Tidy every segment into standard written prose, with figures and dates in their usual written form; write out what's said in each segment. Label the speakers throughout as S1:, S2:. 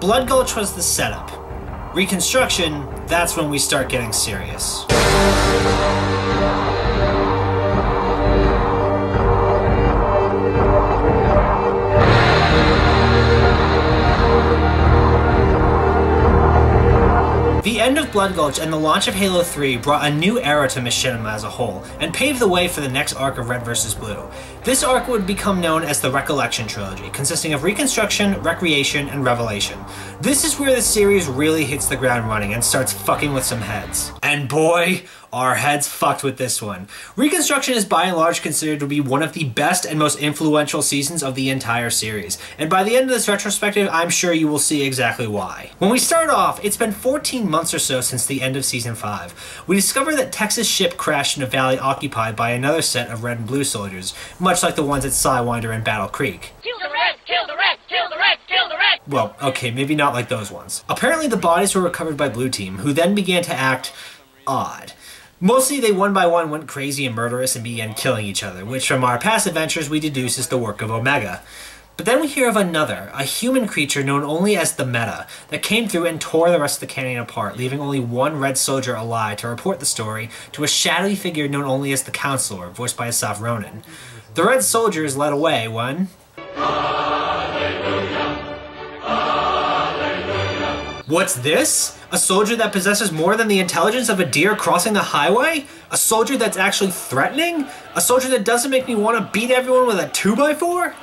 S1: Blood Gulch was the setup. Reconstruction, that's when we start getting serious. The end of Blood Gulch and the launch of Halo 3 brought a new era to machinima as a whole, and paved the way for the next arc of Red vs. Blue. This arc would become known as the Recollection Trilogy, consisting of Reconstruction, Recreation, and Revelation. This is where the series really hits the ground running and starts fucking with some heads. And boy, our heads fucked with this one. Reconstruction is by and large considered to be one of the best and most influential seasons of the entire series, and by the end of this retrospective, I'm sure you will see exactly why. When we start off, it's been 14 months or so since the end of Season 5. We discover that Tex's ship crashed in a valley occupied by another set of red and blue soldiers, much like the ones at Sidewinder and Battle Creek.
S2: Kill the Reds! Kill the Reds! Kill the Reds! Kill the Reds!
S1: Well, okay, maybe not like those ones. Apparently the bodies were recovered by Blue Team, who then began to act odd. Mostly they one by one went crazy and murderous and began killing each other, which from our past adventures we deduce is the work of Omega. But then we hear of another, a human creature known only as the Meta, that came through and tore the rest of the canyon apart, leaving only one red soldier alive to report the story to a shadowy figure known only as the Counselor, voiced by Asaf Ronan. The red soldier is led away when... What's this? A soldier that possesses more than the intelligence of a deer crossing the highway? A soldier that's actually threatening? A soldier that doesn't make me want to beat everyone with a 2x4?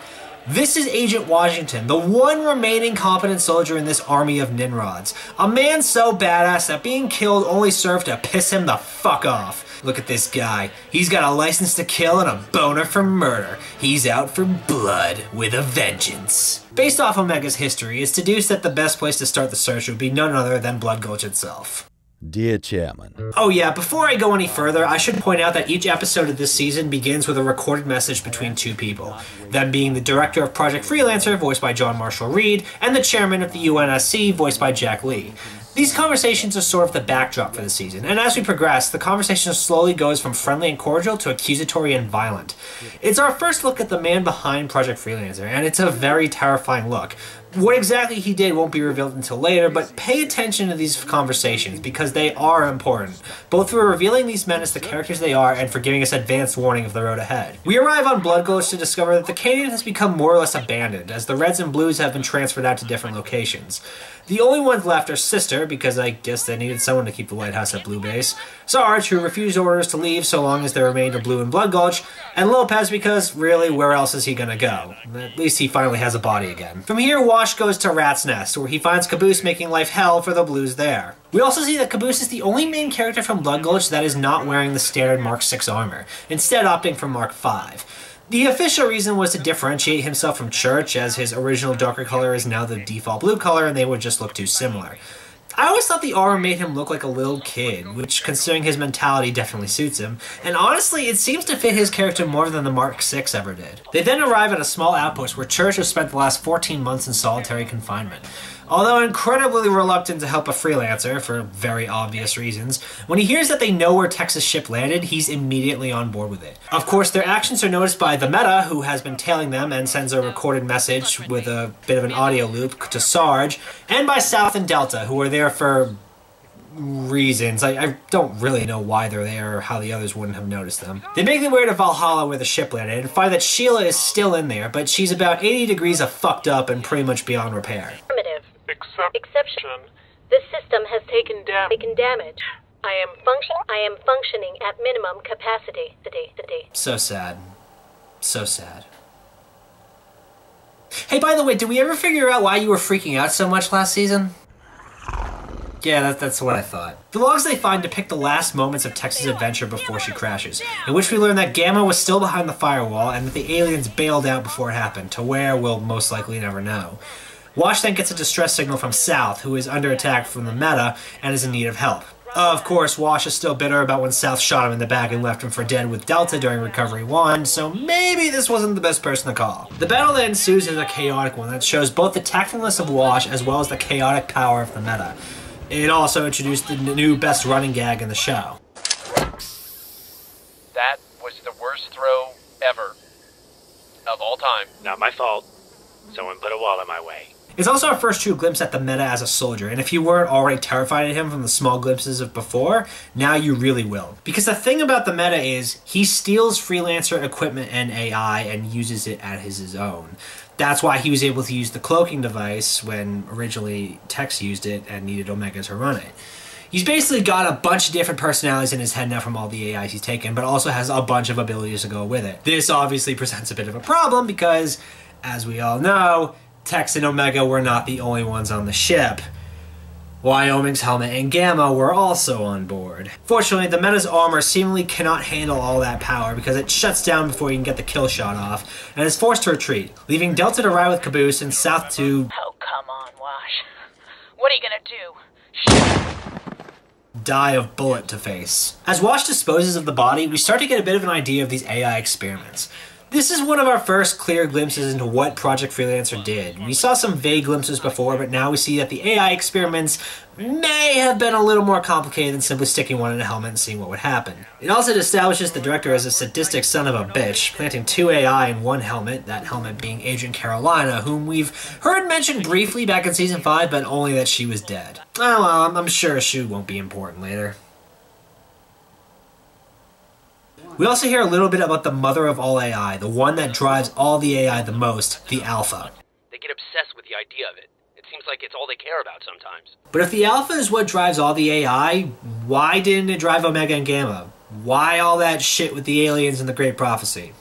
S1: This is Agent Washington, the one remaining competent soldier in this army of Nimrods. A man so badass that being killed only served to piss him the fuck off. Look at this guy. He's got a license to kill and a boner for murder. He's out for blood with a vengeance. Based off Omega's history, it's deduced that the best place to start the search would be none other than Blood Gulch itself.
S3: Dear Chairman.
S1: Oh yeah, before I go any further, I should point out that each episode of this season begins with a recorded message between two people. Them being the director of Project Freelancer, voiced by John Marshall Reed, and the chairman of the UNSC, voiced by Jack Lee. These conversations are sort of the backdrop for the season, and as we progress, the conversation slowly goes from friendly and cordial to accusatory and violent. It's our first look at the man behind Project Freelancer, and it's a very terrifying look. What exactly he did won't be revealed until later, but pay attention to these conversations because they are important, both for revealing these men as the characters they are and for giving us advanced warning of the road ahead. We arrive on Blood Gulch to discover that the canyon has become more or less abandoned, as the Reds and Blues have been transferred out to different locations. The only ones left are Sister, because I guess they needed someone to keep the lighthouse at Blue Base, Sarge, who refused orders to leave so long as there remained a Blue in Blood Gulch, and Lopez because, really, where else is he gonna go? At least he finally has a body again. From here, Wash goes to Rat's Nest, where he finds Caboose making life hell for the Blues there. We also see that Caboose is the only main character from Blood Gulch that is not wearing the standard Mark 6 armor, instead opting for Mark 5. The official reason was to differentiate himself from Church, as his original darker color is now the default blue color and they would just look too similar. I always thought the armor made him look like a little kid, which, considering his mentality, definitely suits him, and honestly, it seems to fit his character more than the Mark 6 ever did. They then arrive at a small outpost where Church has spent the last 14 months in solitary confinement. Although incredibly reluctant to help a freelancer, for very obvious reasons, when he hears that they know where Tex's ship landed, he's immediately on board with it. Of course, their actions are noticed by the Meta, who has been tailing them and sends a recorded message with a bit of an audio loop to Sarge, and by South and Delta, who are there for reasons. I don't really know why they're there or how the others wouldn't have noticed them. They make their way to Valhalla where the ship landed and find that Sheila is still in there, but she's about 80 degrees of fucked up and pretty much beyond repair.
S4: Exception. This system has taken damage. I am functioning at minimum capacity.
S1: So sad. So sad. Hey, by the way, did we ever figure out why you were freaking out so much last season? Yeah, that's what I thought. The logs they find depict the last moments of Tex's adventure before she crashes, in which we learn that Gamma was still behind the firewall and that the aliens bailed out before it happened, to where we'll most likely never know. Wash then gets a distress signal from South, who is under attack from the Meta and is in need of help. Of course, Wash is still bitter about when South shot him in the back and left him for dead with Delta during Recovery 1, so maybe this wasn't the best person to call. The battle that ensues is a chaotic one that shows both the tactfulness of Wash as well as the chaotic power of the Meta. It also introduced the new best running gag in the show.
S5: That was the worst throw ever. time. Not my fault. Someone put a wall in my way.
S1: It's also our first true glimpse at the Meta as a soldier, and if you weren't already terrified of him from the small glimpses of before, now you really will. Because the thing about the Meta is, he steals freelancer equipment and AI and uses it as his own. That's why he was able to use the cloaking device when originally Tex used it and needed Omega to run it. He's basically got a bunch of different personalities in his head now from all the AIs he's taken, but also has a bunch of abilities to go with it. This obviously presents a bit of a problem because, as we all know, Tex and Omega were not the only ones on the ship. Wyoming's helmet and Gamma were also on board. Fortunately, the Meta's armor seemingly cannot handle all that power because it shuts down before you can get the kill shot off, and is forced to retreat, leaving Delta to ride with Caboose and South to...
S6: Oh, come on, Wash. What are you gonna do?
S1: die of bullet to face. As Wash disposes of the body, we start to get a bit of an idea of these AI experiments. This is one of our first clear glimpses into what Project Freelancer did. We saw some vague glimpses before, but now we see that the AI experiments may have been a little more complicated than simply sticking one in a helmet and seeing what would happen. It also establishes the director as a sadistic son of a bitch, planting 2 AI in one helmet, that helmet being Agent Carolina, whom we've heard mentioned briefly back in Season 5, but only that she was dead. Oh well, I'm sure she won't be important later. We also hear a little bit about the mother of all AI, the one that drives all the AI the most, the Alpha.
S5: They get obsessed with the idea of it. It seems like it's all they care about sometimes.
S1: But if the Alpha is what drives all the AI, why didn't it drive Omega and Gamma? Why all that shit with the aliens and the Great Prophecy?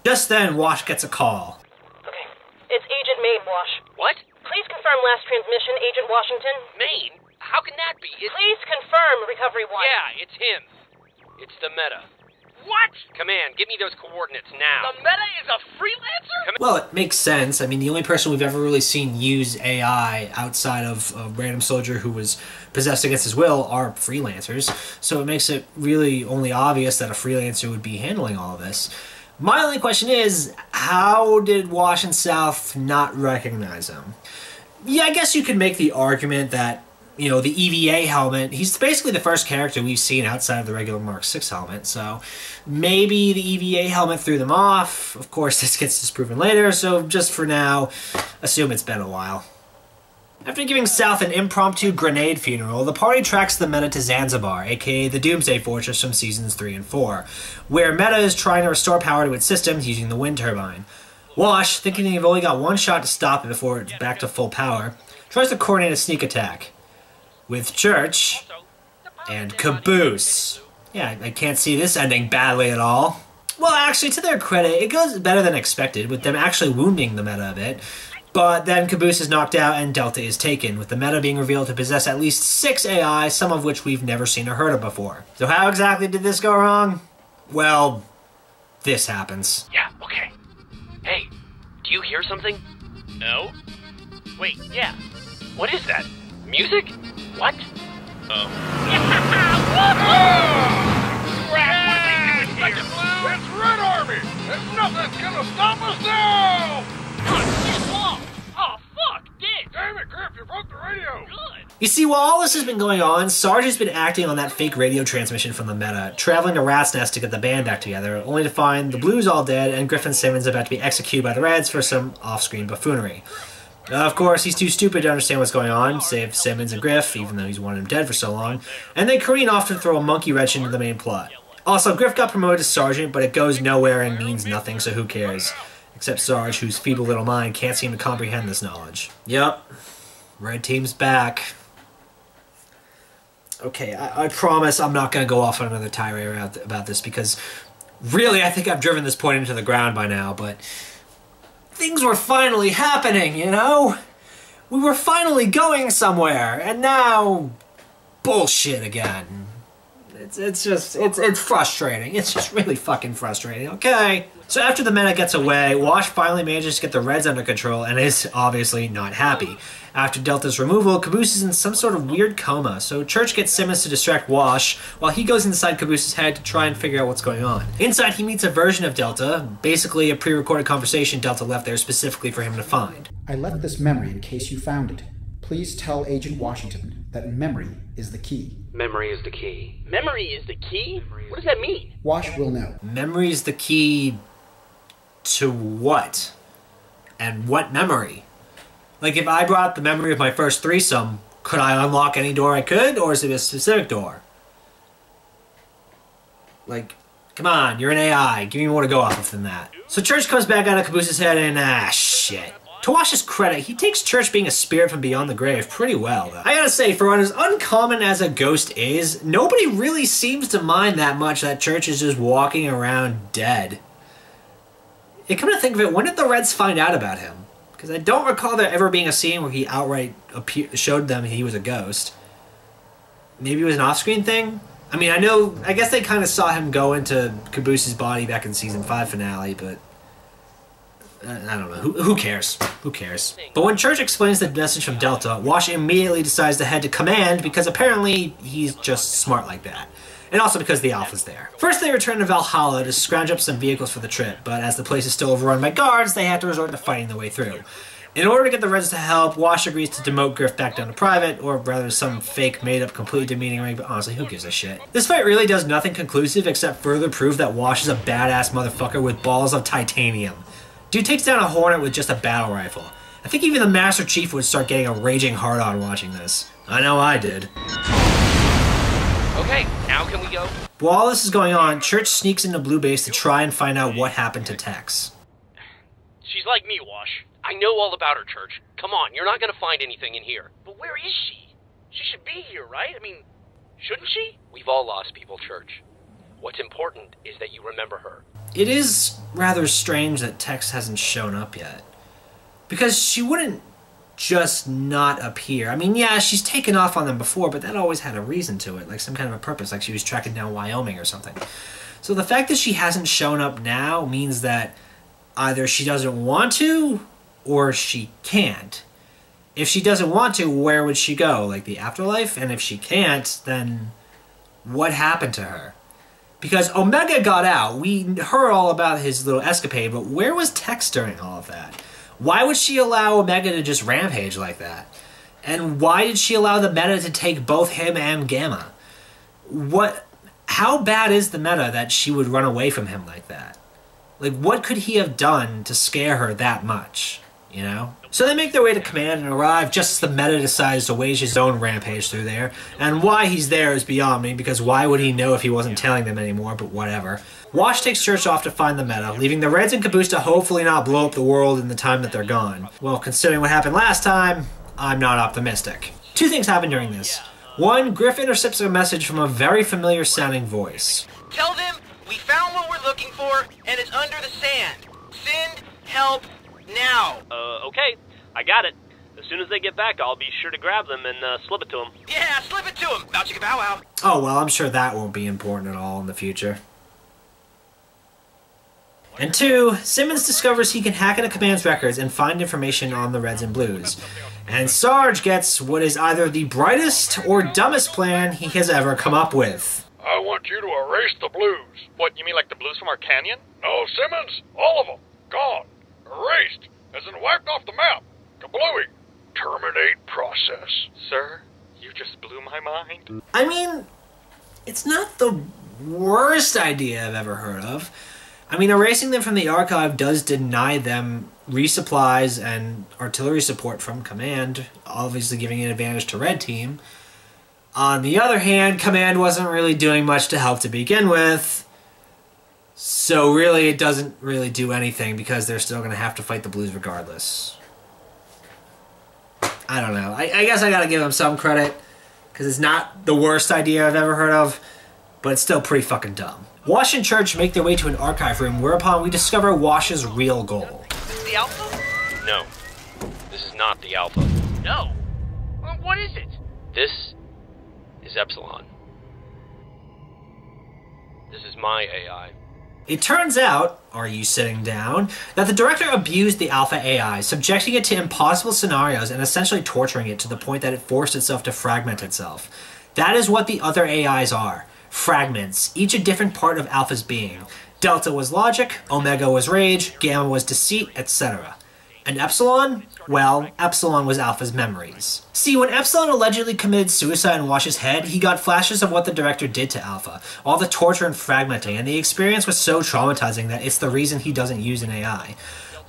S1: Just then, Wash gets a call.
S4: Okay. It's Agent Maine, Wash.
S5: What?
S4: Please confirm last transmission, Agent Washington.
S5: Maine? How can that be?
S4: Please confirm Recovery 1.
S5: Yeah, it's him. It's the Meta. What? Command, give me those coordinates now.
S2: The Meta is a freelancer?
S1: Well, it makes sense. I mean, the only person we've ever really seen use AI outside of a random soldier who was possessed against his will are freelancers, so it makes it really only obvious that a freelancer would be handling all of this. My only question is, how did Wash and South not recognize him? Yeah, I guess you could make the argument that, you know, the EVA helmet, he's basically the first character we've seen outside of the regular Mark 6 helmet, so maybe the EVA helmet threw them off. Of course, this gets disproven later, so just for now, assume it's been a while. After giving South an impromptu grenade funeral, the party tracks the Meta to Zanzibar, aka the Doomsday Fortress from Seasons 3 and 4, where Meta is trying to restore power to its systems using the wind turbine. Wash, thinking they've only got one shot to stop it before it's back to full power, tries to coordinate a sneak attack. With Church and Caboose. Yeah, I can't see this ending badly at all. Well, actually, to their credit, it goes better than expected, with them actually wounding the Meta a bit. But then Caboose is knocked out and Delta is taken, with the Meta being revealed to possess at least 6 AI, some of which we've never seen or heard of before. So how exactly did this go wrong? Well, this happens.
S5: Yeah, okay. Hey, do you hear something?
S2: No. Wait, yeah.
S5: What is that? Music? What?
S2: Oh.
S7: It's Red Army! And nothing's gonna stop us now!
S2: Oh, fuck, Dick!
S7: Damn it, Griff, you broke the radio!
S2: Good.
S1: You see, while all this has been going on, Sarge has been acting on that fake radio transmission from the Meta, traveling to Rat's Nest to get the band back together, only to find the Blues all dead and Griffin Simmons about to be executed by the Reds for some off-screen buffoonery. Of course, he's too stupid to understand what's going on, save Simmons and Griff, even though he's wanted him dead for so long, and they careen off to throw a monkey wrench into the main plot. Also, Griff got promoted to Sergeant, but it goes nowhere and means nothing, so who cares? Except Sarge, whose feeble little mind can't seem to comprehend this knowledge. Yep, Red Team's back. Okay, I promise I'm not going to go off on another tirade about this, because really I think I've driven this point into the ground by now, but things were finally happening, you know? We were finally going somewhere, and now bullshit again. It's frustrating. It's just really fucking frustrating, okay? So after the Meta gets away, Wash finally manages to get the Reds under control and is obviously not happy. After Delta's removal, Caboose is in some sort of weird coma, so Church gets Simmons to distract Wash while he goes inside Caboose's head to try and figure out what's going on. Inside, he meets a version of Delta, basically a pre-recorded conversation Delta left there specifically for him to find.
S8: I left this memory in case you found it. Please tell Agent Washington that memory is the key.
S5: Memory is the key.
S2: Memory is the key? What does that mean?
S8: Wash will know.
S1: Memory is the key To what? And what memory? Like, if I brought the memory of my first threesome, could I unlock any door I could, or is it a specific door? Like, come on, you're an AI. Give me more to go off of than that. So Church comes back out of Caboose's head and, shit. To Wash's credit, he takes Church being a spirit from beyond the grave pretty well, though. I gotta say, for what as uncommon as a ghost is, nobody really seems to mind that much that Church is just walking around dead. And come to think of it, when did the Reds find out about him? Because I don't recall there ever being a scene where he outright showed them he was a ghost. Maybe it was an off-screen thing? I mean, I guess they kind of saw him go into Caboose's body back in Season 5 finale, but I don't know. Who cares? Who cares? But when Church explains the message from Delta, Wash immediately decides to head to Command because apparently he's just smart like that. And also because the Alpha's there. First they return to Valhalla to scrounge up some vehicles for the trip, but as the place is still overrun by guards, they have to resort to fighting their way through. In order to get the Reds to help, Wash agrees to demote Griff back down to private, or rather some fake made-up completely demeaning rank, but honestly, who gives a shit? This fight really does nothing conclusive except further prove that Wash is a badass motherfucker with balls of titanium. Dude takes down a Hornet with just a battle rifle. I think even the Master Chief would start getting a raging hard-on watching this. I know I did.
S5: Okay, now can we go?
S1: While all this is going on, Church sneaks into Blue Base to try and find out what happened to Tex.
S2: She's like me, Wash.
S5: I know all about her, Church. Come on, you're not gonna find anything in here.
S2: But where is she? She should be here, right? I mean, shouldn't she?
S5: We've all lost people, Church. What's important is that you remember her.
S1: It is rather strange that Tex hasn't shown up yet. Because she wouldn't just not appear. I mean, yeah, she's taken off on them before, but that always had a reason to it, like some kind of a purpose, like she was tracking down Wyoming or something. So the fact that she hasn't shown up now means that either she doesn't want to, or she can't. If she doesn't want to, where would she go? Like the afterlife? And if she can't, then what happened to her? Because Omega got out. We heard all about his little escapade, but where was Tex during all of that? Why would she allow Omega to just rampage like that? And why did she allow the meta to take both him and Gamma? How bad is the meta that she would run away from him like that? Like, what could he have done to scare her that much, you know? So they make their way to Command and arrive just as the meta decides to wage his own rampage through there. And why he's there is beyond me, because why would he know if he wasn't telling them anymore, but whatever. Wash takes Church off to find the meta, leaving the Reds and Caboose to hopefully not blow up the world in the time that they're gone. Well, considering what happened last time, I'm not optimistic. Two things happen during this. One, Griff intercepts a message from a very familiar sounding voice.
S9: Tell them we found what we're looking for and it's under the sand. Send help now.
S2: Okay. I got it. As soon as they get back, I'll be sure to grab them and slip it to them.
S9: Yeah, slip it to them. Bow chicka bow wow.
S1: Oh, well, I'm sure that won't be important at all in the future. And two, Simmons discovers he can hack into Command's records and find information on the Reds and Blues. And Sarge gets what is either the brightest or dumbest plan he has ever come up with.
S7: I want you to erase the blues.
S2: What, you mean like the blues from our canyon?
S7: No, Simmons, all of them. Gone. Erased. As in wiped off the map. Kablooey. Terminate process.
S2: Sir, you just blew my mind.
S1: I mean, it's not the worst idea I've ever heard of. I mean, erasing them from the archive does deny them resupplies and artillery support from Command, obviously giving an advantage to Red Team. On the other hand, Command wasn't really doing much to help to begin with, so really it doesn't really do anything because they're still going to have to fight the Blues regardless. I don't know. I guess I got to give them some credit because it's not the worst idea I've ever heard of, but it's still pretty fucking dumb. Wash and Church make their way to an archive room, whereupon we discover Wash's real goal.
S9: This is the Alpha?
S5: No. This is not the Alpha.
S2: No. Well, what is it?
S5: This is Epsilon. This is my AI.
S1: It turns out, are you sitting down, that the director abused the Alpha AI, subjecting it to impossible scenarios and essentially torturing it to the point that it forced itself to fragment itself. That is what the other AIs are. Fragments, each a different part of Alpha's being. Delta was logic, Omega was rage, Gamma was deceit, etc. And Epsilon? Well, Epsilon was Alpha's memories. See, when Epsilon allegedly committed suicide in Wash's head, he got flashes of what the director did to Alpha, all the torture and fragmenting, and the experience was so traumatizing that it's the reason he doesn't use an AI.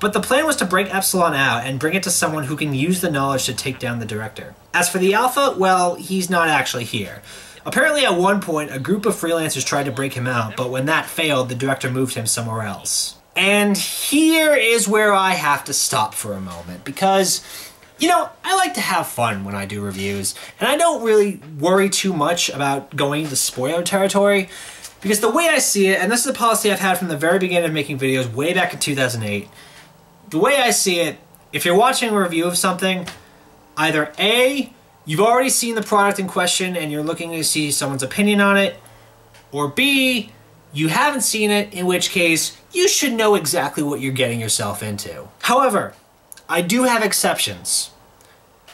S1: But the plan was to break Epsilon out and bring it to someone who can use the knowledge to take down the director. As for the Alpha, well, he's not actually here. Apparently at one point, a group of freelancers tried to break him out, but when that failed, the director moved him somewhere else. And here is where I have to stop for a moment, because, you know, I like to have fun when I do reviews, and I don't really worry too much about going into spoiler territory, because the way I see it, and this is a policy I've had from the very beginning of making videos way back in 2008, the way I see it, if you're watching a review of something, either A, you've already seen the product in question and you're looking to see someone's opinion on it, or B, you haven't seen it, in which case you should know exactly what you're getting yourself into. However, I do have exceptions.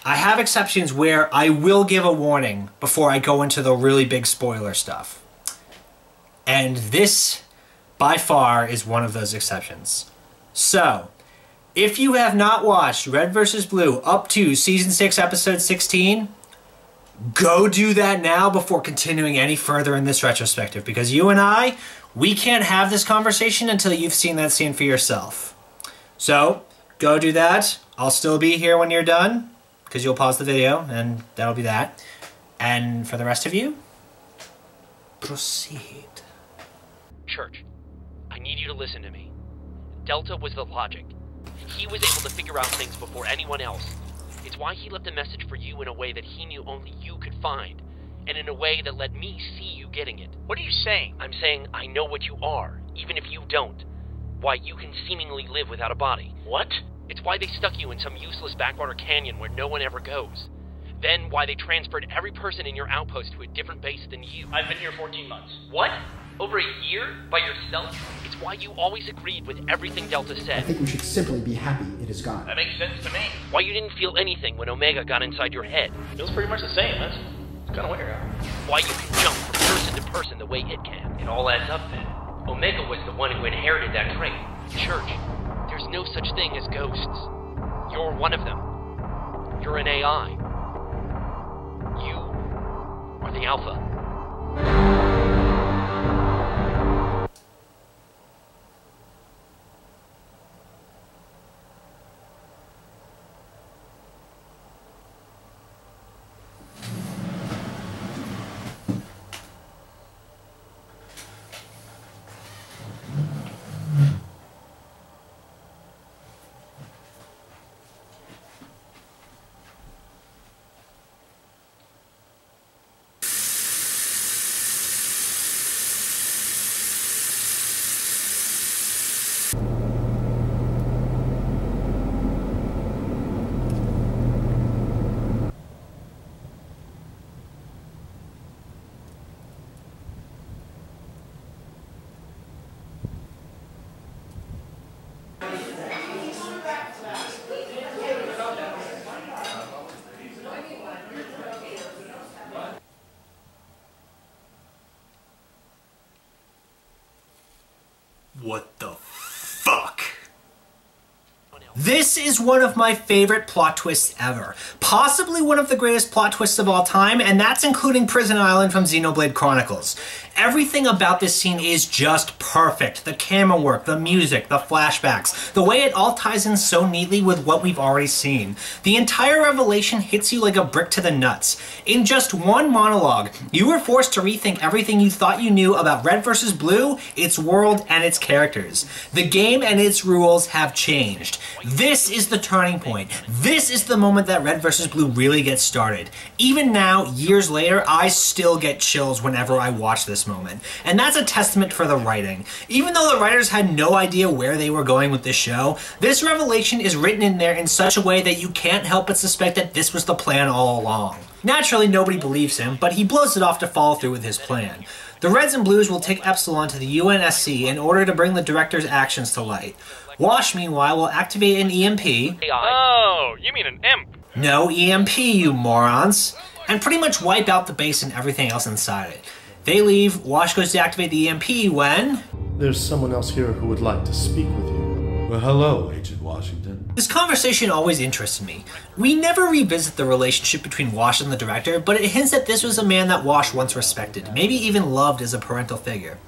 S1: I have exceptions where I will give a warning before I go into the really big spoiler stuff. And this, by far, is one of those exceptions. So, if you have not watched Red vs. Blue up to Season 6, Episode 16, go do that now before continuing any further in this retrospective, because you and I, we can't have this conversation until you've seen that scene for yourself. So, go do that. I'll still be here when you're done, because you'll pause the video, and that'll be that. And for the rest of you, proceed.
S5: Church, I need you to listen to me. Delta was the logic. He was able to figure out things before anyone else. It's why he left a message for you in a way that he knew only you could find, and in a way that let me see you getting it.
S9: What are you saying?
S5: I'm saying I know what you are, even if you don't. Why you can seemingly live without a body.
S9: What?
S5: It's why they stuck you in some useless backwater canyon where no one ever goes. Then why they transferred every person in your outpost to a different base than you.
S9: I've been here 14 months. What? Over a year? By yourself?
S5: It's why you always agreed with everything Delta
S8: I
S5: said.
S8: think we should simply be happy it is gone.
S9: That makes sense to me.
S5: Why you didn't feel anything when Omega got inside your head.
S9: Feels pretty much the same. That's kind of weird.
S5: Why you can jump from person to person the way it can.
S9: It all adds up then. Omega was the one who inherited that trait.
S5: Church, there's no such thing as ghosts. You're one of them. You're an AI. You are the Alpha.
S1: What the fuck? This is one of my favorite plot twists ever. Possibly one of the greatest plot twists of all time, and that's including Prison Island from Xenoblade Chronicles. Everything about this scene is just perfect. The camera work, the music, the flashbacks, the way it all ties in so neatly with what we've already seen. The entire revelation hits you like a brick to the nuts. In just one monologue, you were forced to rethink everything you thought you knew about Red vs. Blue, its world, and its characters. The game and its rules have changed. This is the turning point. This is the moment that Red vs. Blue really gets started. Even now, years later, I still get chills whenever I watch this moment. And that's a testament for the writing. Even though the writers had no idea where they were going with this show, this revelation is written in there in such a way that you can't help but suspect that this was the plan all along. Naturally, nobody believes him, but he blows it off to follow through with his plan. The Reds and Blues will take Epsilon to the UNSC in order to bring the director's actions to light. Wash, meanwhile, will activate an EMP.
S2: Oh, you mean an imp?
S1: No EMP, you morons. And pretty much wipe out the base and everything else inside it. They leave, Wash goes to activate the EMP when...
S10: There's someone else here who would like to speak with you.
S3: Well, hello, Agent Washington.
S1: This conversation always interested me. We never revisit the relationship between Wash and the director, but it hints that this was a man that Wash once respected, maybe even loved as a parental figure.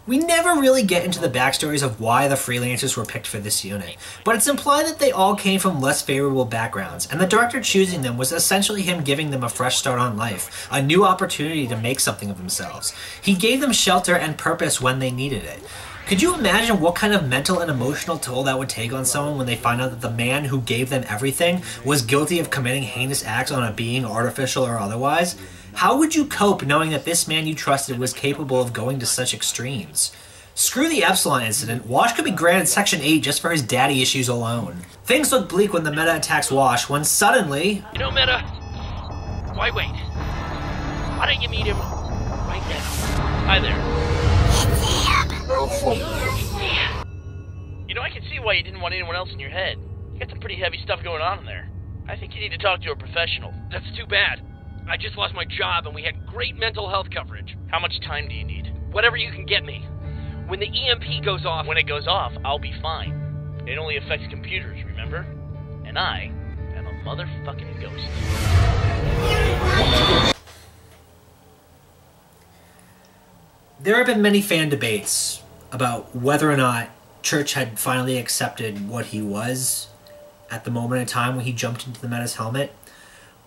S1: We never really get into the backstories of why the freelancers were picked for this unit, but it's implied that they all came from less favorable backgrounds, and the director choosing them was essentially him giving them a fresh start on life, a new opportunity to make something of themselves. He gave them shelter and purpose when they needed it. Could you imagine what kind of mental and emotional toll that would take on someone when they find out that the man who gave them everything was guilty of committing heinous acts on a being, artificial or otherwise? How would you cope knowing that this man you trusted was capable of going to such extremes? Screw the Epsilon incident, Wash could be granted Section 8 just for his daddy issues alone. Things look bleak when the Meta attacks Wash, when suddenly...
S5: You know, Meta, why wait? Why don't you meet him right now? Hi there. You know, I can see why you didn't want anyone else in your head. You got some pretty heavy stuff going on in there. I think you need to talk to a professional. That's too bad. I just lost my job and we had great mental health coverage. How much time do you need? Whatever you can get me. When the EMP goes off... When it goes off, I'll be fine. It only affects computers, remember? And I am a motherfucking ghost.
S1: There have been many fan debates about whether or not Church had finally accepted what he was at the moment in time when he jumped into the Meta's helmet,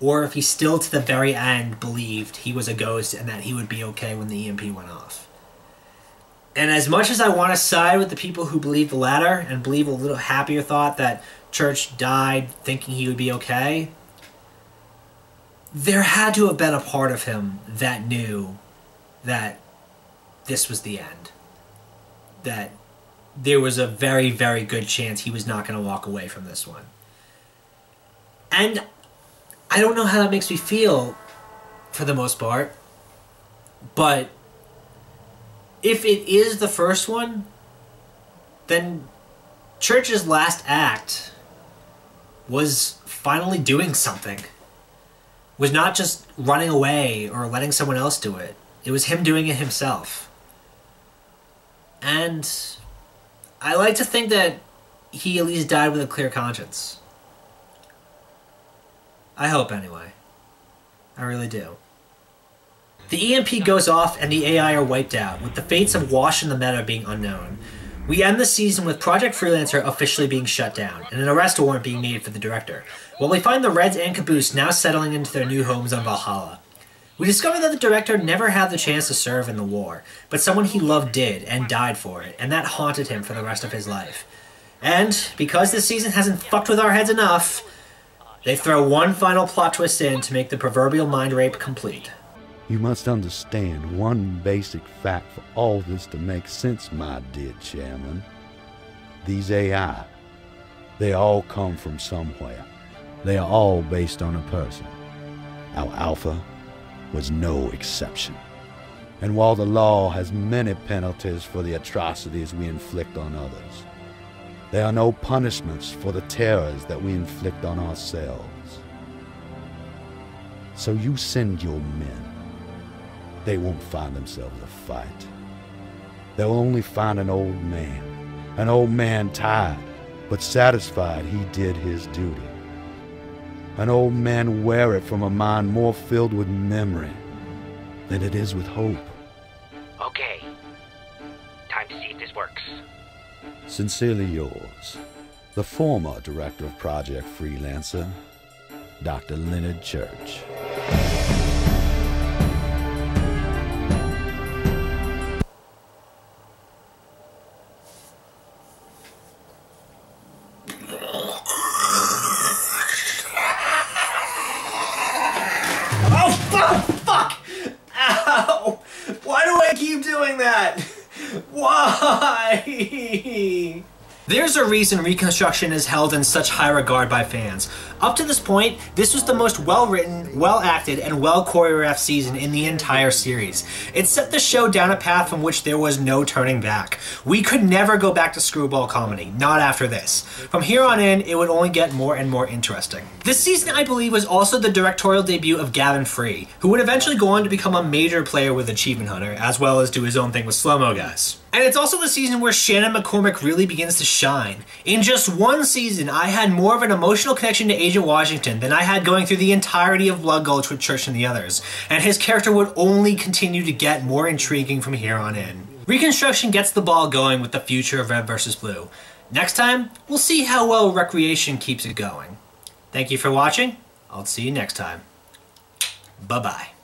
S1: or if he still to the very end believed he was a ghost and that he would be okay when the EMP went off. And as much as I want to side with the people who believe the latter and believe a little happier thought that Church died thinking he would be okay, there had to have been a part of him that knew that this was the end. That there was a very, very good chance he was not going to walk away from this one. And I don't know how that makes me feel, for the most part, but if it is the first one, then Church's last act was finally doing something. Was not just running away or letting someone else do it. It was him doing it himself. And I like to think that he at least died with a clear conscience. I hope, anyway. I really do. The EMP goes off and the AI are wiped out, with the fates of Wash and the Meta being unknown. We end the season with Project Freelancer officially being shut down, and an arrest warrant being made for the director, while we find the Reds and Caboose now settling into their new homes on Valhalla. We discover that the director never had the chance to serve in the war, but someone he loved did, and died for it, and that haunted him for the rest of his life. And, because this season hasn't fucked with our heads enough, they throw one final plot twist in to make the proverbial mind rape complete.
S3: You must understand one basic fact for all this to make sense, my dear Chairman. These AI, they all come from somewhere. They are all based on a person. Our Alpha was no exception. And while the law has many penalties for the atrocities we inflict on others, there are no punishments for the terrors that we inflict on ourselves. So you send your men. They won't find themselves a fight. They'll only find an old man tired, but satisfied he did his duty. An old man weary from a mind more filled with memory than it is with hope.
S9: Okay. Time to see if this works.
S3: Sincerely yours, the former director of Project Freelancer, Dr. Leonard Church.
S1: Why? There's a reason Reconstruction is held in such high regard by fans. Up to this point, this was the most well-written, well-acted, and well-choreographed season in the entire series. It set the show down a path from which there was no turning back. We could never go back to screwball comedy, not after this. From here on in, it would only get more and more interesting. This season, I believe, was also the directorial debut of Gavin Free, who would eventually go on to become a major player with Achievement Hunter, as well as do his own thing with Slow Mo Guys. And it's also the season where Shannon McCormick really begins to shine. In just one season, I had more of an emotional connection to Agent Washington than I had going through the entirety of Blood Gulch with Church and the others, and his character would only continue to get more intriguing from here on in. Reconstruction gets the ball going with the future of Red vs. Blue. Next time, we'll see how well Recreation keeps it going. Thank you for watching. I'll see you next time. Bye-bye.